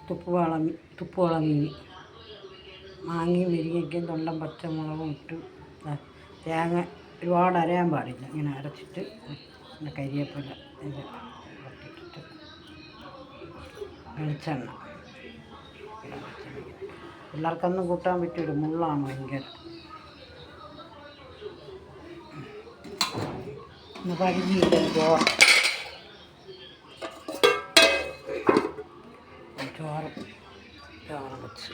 തുപ്പുവള മീൻ, മാങ്ങയും മുരിങ്ങയ്ക്കും തൊണ്ടൻ പച്ചമുളകും ഇട്ട് തേങ്ങ ഒരുപാട് അരയാൻ പാടില്ല. ഇങ്ങനെ അരച്ചിട്ട് പിന്നെ കരിവേപ്പില ഇട്ടിട്ട് വെളിച്ചെണ്ണ പിള്ളേർക്കൊന്നും കൂട്ടാൻ പറ്റില്ല, മുള്ളാണ് ഭയങ്കര. പഴുകിയില്ല ചോറ് വെച്ച്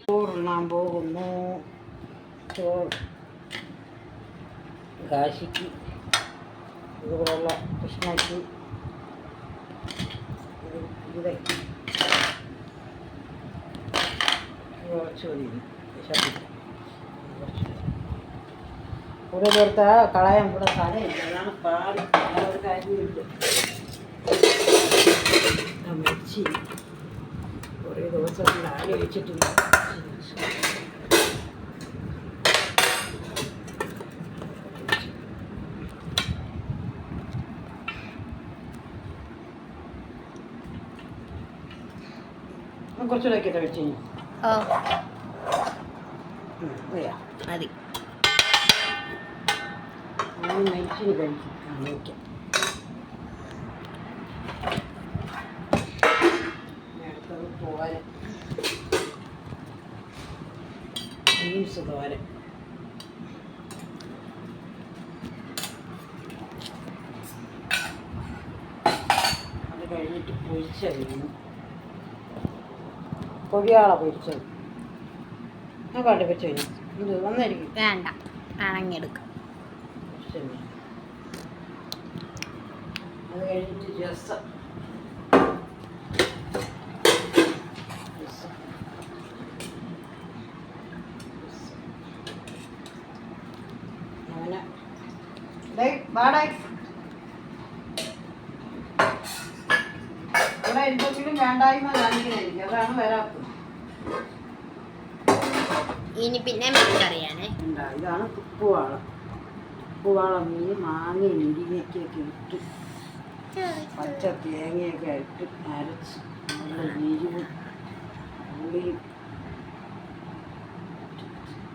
ചോറുണ്ണാൻ പോകുന്നു. ചോറ് കാശിക്ക് ഇതുപോലുള്ള കൃഷ്ണയ്ക്ക് ഇതൊക്കെ കുറച്ച് കൂടെ ചേർത്ത കളയാൻ കൂടെ സ്ഥലമില്ല, അതാണ് പാട്. ഒരു കാര്യമില്ല. മെച്ചി കുറേ ദിവസത്തിൽ ആലോചിച്ചിട്ടില്ല. കുറച്ചുകൂടെ ഒക്കെ വെച്ച് മതി. മരിച്ചിന് കഴിക്കാം. അടുത്തത് തോരൻ, ബീൻസ് തോരൻ. അത് കഴിഞ്ഞിട്ട് പൊരിച്ച കഴിഞ്ഞു, കൊഴിയാള പൊരിച്ചത്. ഞാൻ കണ്ടിപ്പിച്ചു കഴിഞ്ഞു. ഇത് വന്നായിരിക്കും. വേണ്ട, അണങ്ങിയെടുക്കാം. അത് കഴിഞ്ഞിട്ട് രസം. അങ്ങനെ വാടക ഇവിടെ എന്തെങ്കിലും വേണ്ടായ്മ കാണിക്കണായിരിക്കും, അതാണ് വരാത്തത്. ഇനി പിന്നെ മീൻകറിയാണേ. ഇതാണ് ഉപ്പുവാള മീൻ, മാങ്ങയും മുരിങ്ങയ്ക്കൊക്കെ ഇട്ട് പച്ച തേങ്ങയൊക്കെ ഇട്ട് അരച്ച് നല്ല എരിവും ഉള്ളിയും.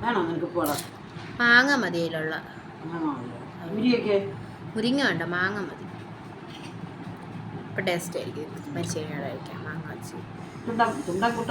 വേണോ നിനക്ക് ഉപ്പുവാള? മാങ്ങ മതിയിലുള്ള മുരിങ്ങയ്ക്ക് മുരിങ്ങ വേണ്ട, മാങ്ങ മതി. ഇപ്പം ടേസ്റ്റ് ആയിരിക്കും. മരിച്ചു കഴിക്കാൻ മാങ്ങ വെച്ച് തുണ്ടൻ കുട്ട